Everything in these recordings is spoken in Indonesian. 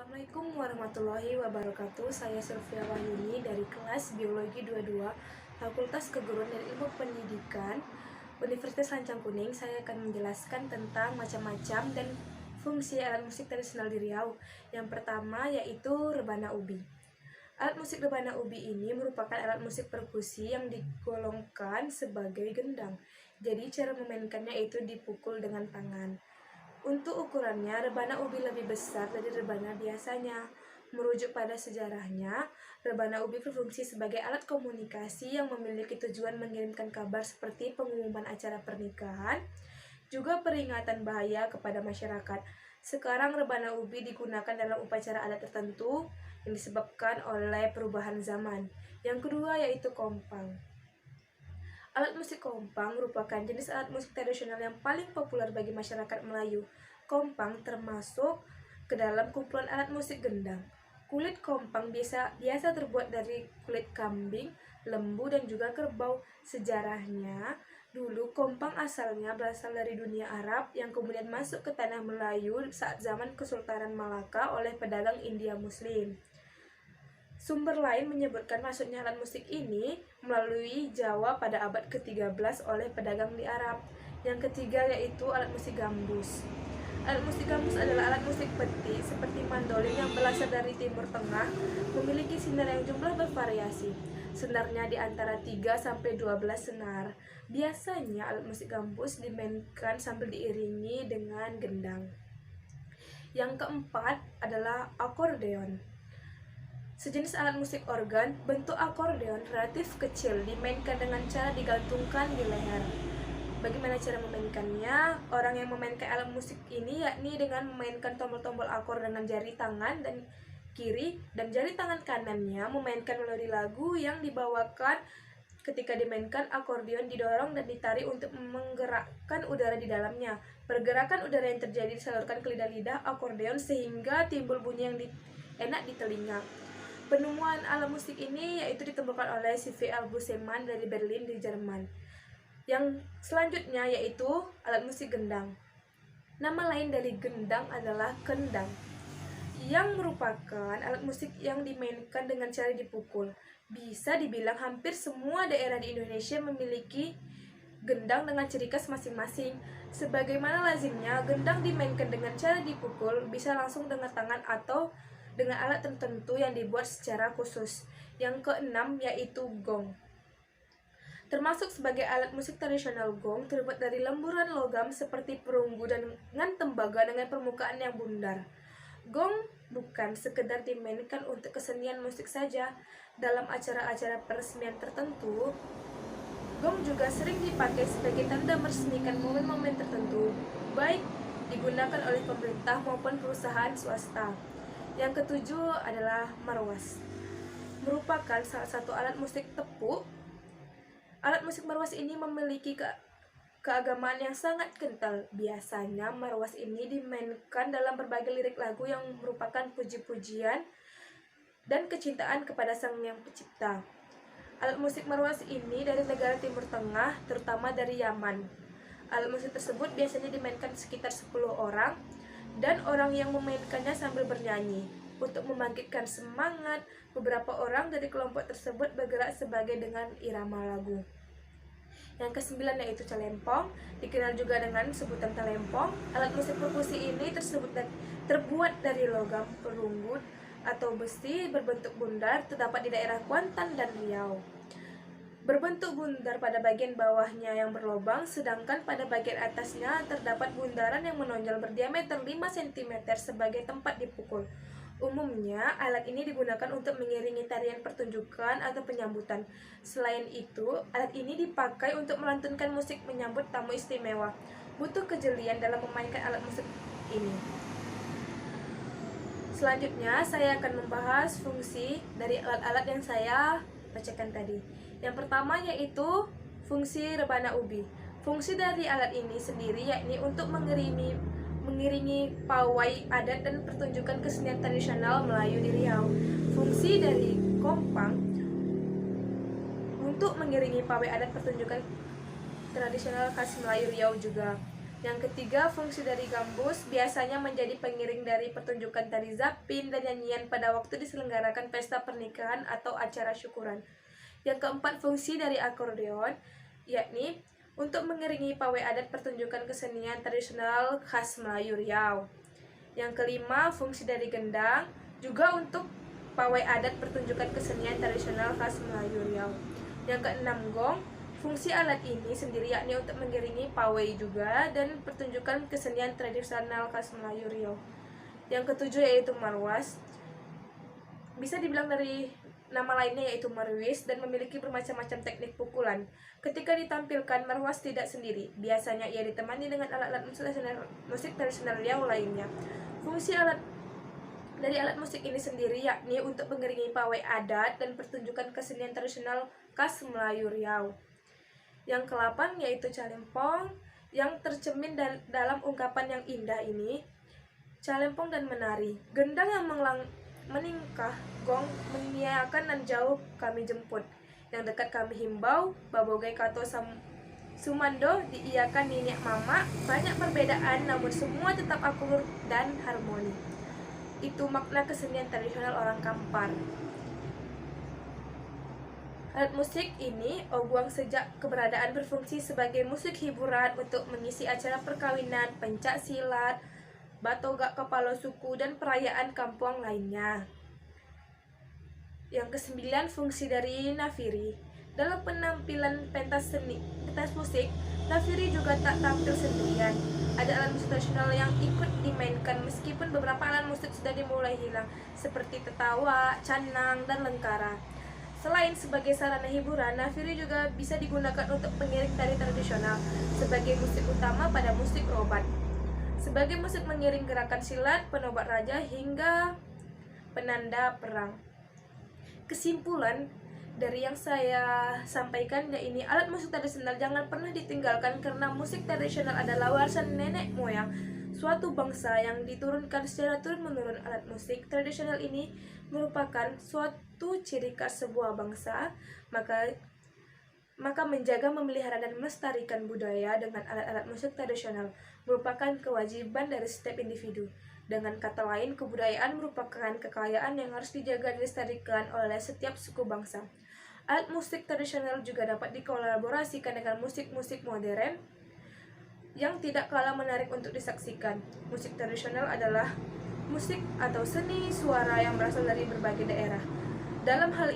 Assalamualaikum warahmatullahi wabarakatuh. Saya Sylvia Wahyuni dari kelas Biologi 22 Fakultas Keguruan dan Ilmu Pendidikan Universitas Lancang Kuning. Saya akan menjelaskan tentang macam-macam dan fungsi alat musik tradisional di Riau. Yang pertama yaitu rebana ubi. Alat musik rebana ubi ini merupakan alat musik perkusi yang digolongkan sebagai gendang. Jadi cara memainkannya itu dipukul dengan tangan. Untuk ukurannya, rebana ubi lebih besar dari rebana biasanya. Merujuk pada sejarahnya, rebana ubi berfungsi sebagai alat komunikasi yang memiliki tujuan mengirimkan kabar seperti pengumuman acara pernikahan, juga peringatan bahaya kepada masyarakat. Sekarang rebana ubi digunakan dalam upacara adat tertentu yang disebabkan oleh perubahan zaman. Yang kedua yaitu kompang. Alat musik kompang merupakan jenis alat musik tradisional yang paling populer bagi masyarakat Melayu. Kompang termasuk ke dalam kumpulan alat musik gendang. Kulit kompang biasa terbuat dari kulit kambing, lembu, dan juga kerbau. Sejarahnya, dulu kompang asalnya berasal dari dunia Arab yang kemudian masuk ke tanah Melayu saat zaman Kesultanan Malaka oleh pedagang India Muslim. Sumber lain menyebutkan masuknya alat musik ini melalui Jawa pada abad ke-13 oleh pedagang di Arab. Yang ketiga yaitu alat musik gambus. Alat musik gambus adalah alat musik peti seperti mandolin yang berasal dari Timur Tengah, memiliki senar yang jumlah bervariasi. Senarnya di antara 3-12 senar. Biasanya alat musik gambus dimainkan sambil diiringi dengan gendang. Yang keempat adalah akordeon. Sejenis alat musik organ, bentuk akordeon relatif kecil, dimainkan dengan cara digantungkan di leher. Bagaimana cara memainkannya? Orang yang memainkan alat musik ini yakni dengan memainkan tombol-tombol akor dengan jari tangan dan kiri dan jari tangan kanannya memainkan melodi lagu yang dibawakan. Ketika dimainkan, akordeon didorong dan ditarik untuk menggerakkan udara di dalamnya. Pergerakan udara yang terjadi disalurkan ke lidah-lidah akordeon sehingga timbul bunyi yang enak di telinga. Penemuan alat musik ini yaitu ditemukan oleh C.V.L. Busemann dari Berlin di Jerman. Yang selanjutnya yaitu alat musik gendang. Nama lain dari gendang adalah kendang, yang merupakan alat musik yang dimainkan dengan cara dipukul. Bisa dibilang hampir semua daerah di Indonesia memiliki gendang dengan ciri khas masing-masing. Sebagaimana lazimnya, gendang dimainkan dengan cara dipukul, bisa langsung dengan tangan atau dengan alat tertentu yang dibuat secara khusus. Yang keenam yaitu gong. Termasuk sebagai alat musik tradisional, gong terbuat dari lemburan logam seperti perunggu dan dengan tembaga dengan permukaan yang bundar. Gong bukan sekedar dimainkan untuk kesenian musik saja. Dalam acara-acara peresmian tertentu, gong juga sering dipakai sebagai tanda meresmikan momen-momen tertentu, baik digunakan oleh pemerintah maupun perusahaan swasta. Yang ketujuh adalah marwas. Merupakan salah satu alat musik tepuk. Alat musik marwas ini memiliki keagamaan yang sangat kental. Biasanya marwas ini dimainkan dalam berbagai lirik lagu yang merupakan puji-pujian dan kecintaan kepada Sang Yang Pencipta. Alat musik marwas ini dari negara Timur Tengah, terutama dari Yaman. Alat musik tersebut biasanya dimainkan sekitar 10 orang, dan orang yang memainkannya sambil bernyanyi. Untuk membangkitkan semangat, beberapa orang dari kelompok tersebut bergerak sebagai dengan irama lagu. Yang kesembilan yaitu calempong, dikenal juga dengan sebutan talempong. Alat musik perkusi ini terbuat dari logam, perunggu, atau besi berbentuk bundar, terdapat di daerah Kuantan dan Riau. Berbentuk bundar pada bagian bawahnya yang berlobang, sedangkan pada bagian atasnya terdapat bundaran yang menonjol berdiameter 5 cm sebagai tempat dipukul. Umumnya, alat ini digunakan untuk mengiringi tarian pertunjukan atau penyambutan. Selain itu, alat ini dipakai untuk melantunkan musik menyambut tamu istimewa. Butuh kejelian dalam memainkan alat musik ini. Selanjutnya, saya akan membahas fungsi dari alat-alat yang saya bacakan tadi. Yang pertama yaitu fungsi rebana ubi. Fungsi dari alat ini sendiri yakni untuk mengiringi pawai adat dan pertunjukan kesenian tradisional Melayu di Riau. Fungsi dari kompang untuk mengiringi pawai adat pertunjukan tradisional khas Melayu Riau juga. Yang ketiga, fungsi dari gambus biasanya menjadi pengiring dari pertunjukan tari zapin dan nyanyian pada waktu diselenggarakan pesta pernikahan atau acara syukuran. Yang keempat, fungsi dari akordeon, yakni untuk mengiringi pawai adat pertunjukan kesenian tradisional khas Melayu Riau. Yang kelima, fungsi dari gendang, juga untuk pawai adat pertunjukan kesenian tradisional khas Melayu Riau. Yang keenam, gong. Fungsi alat ini sendiri yakni untuk mengiringi pawai juga dan pertunjukan kesenian tradisional khas Melayu Riau. Yang ketujuh yaitu marwas. Bisa dibilang dari nama lainnya yaitu marwis dan memiliki bermacam-macam teknik pukulan. Ketika ditampilkan, marwas tidak sendiri. Biasanya ia ditemani dengan alat-alat musik tradisional Riau lainnya. Fungsi dari alat musik ini sendiri yakni untuk mengiringi pawai adat dan pertunjukan kesenian tradisional khas Melayu Riau. Yang ke-8 yaitu calempong, yang tercermin dalam ungkapan yang indah ini. Calempong dan menari, gendang yang meningkah, gong mengiyakan dan jauh kami jemput, yang dekat kami himbau, babogai kato sumando diiyakan nenek mama. Banyak perbedaan namun semua tetap akur dan harmoni. Itu makna kesenian tradisional orang Kampar. Alat musik ini oguang sejak keberadaan berfungsi sebagai musik hiburan untuk mengisi acara perkawinan, pencak silat, batogak kepala suku, dan perayaan kampung lainnya. Yang ke-9, fungsi dari nafiri. Dalam penampilan pentas musik, nafiri juga tak tampil sendirian. Ada alat musik tradisional yang ikut dimainkan meskipun beberapa alat musik sudah dimulai hilang, seperti tetawa, canang, dan lengkara. Selain sebagai sarana hiburan, nafiri juga bisa digunakan untuk pengiring tari tradisional sebagai musik utama pada musik robat, sebagai musik mengiring gerakan silat, penobat raja, hingga penanda perang. Kesimpulan dari yang saya sampaikan ini, alat musik tradisional jangan pernah ditinggalkan karena musik tradisional adalah warisan nenek moyang suatu bangsa yang diturunkan secara turun-menurun. Alat musik tradisional ini merupakan suatu ciri khas sebuah bangsa, maka menjaga, memelihara, dan melestarikan budaya dengan alat-alat musik tradisional merupakan kewajiban dari setiap individu. Dengan kata lain, kebudayaan merupakan kekayaan yang harus dijaga dan dilestarikan oleh setiap suku bangsa. Alat musik tradisional juga dapat dikolaborasikan dengan musik-musik modern yang tidak kalah menarik untuk disaksikan. Musik tradisional adalah musik atau seni suara yang berasal dari berbagai daerah. Dalam hal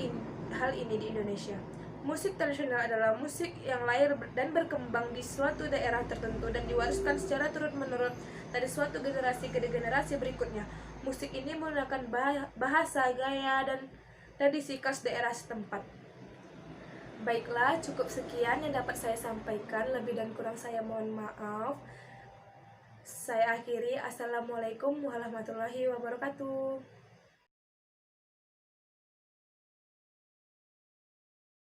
ini di Indonesia, musik tradisional adalah musik yang lahir dan berkembang di suatu daerah tertentu dan diwariskan secara turun-menurun dari suatu generasi ke generasi berikutnya. Musik ini menggunakan bahasa, gaya, dan tradisi khas daerah setempat. Baiklah, cukup sekian yang dapat saya sampaikan. Lebih dan kurang saya mohon maaf. Saya akhiri. Assalamualaikum warahmatullahi wabarakatuh.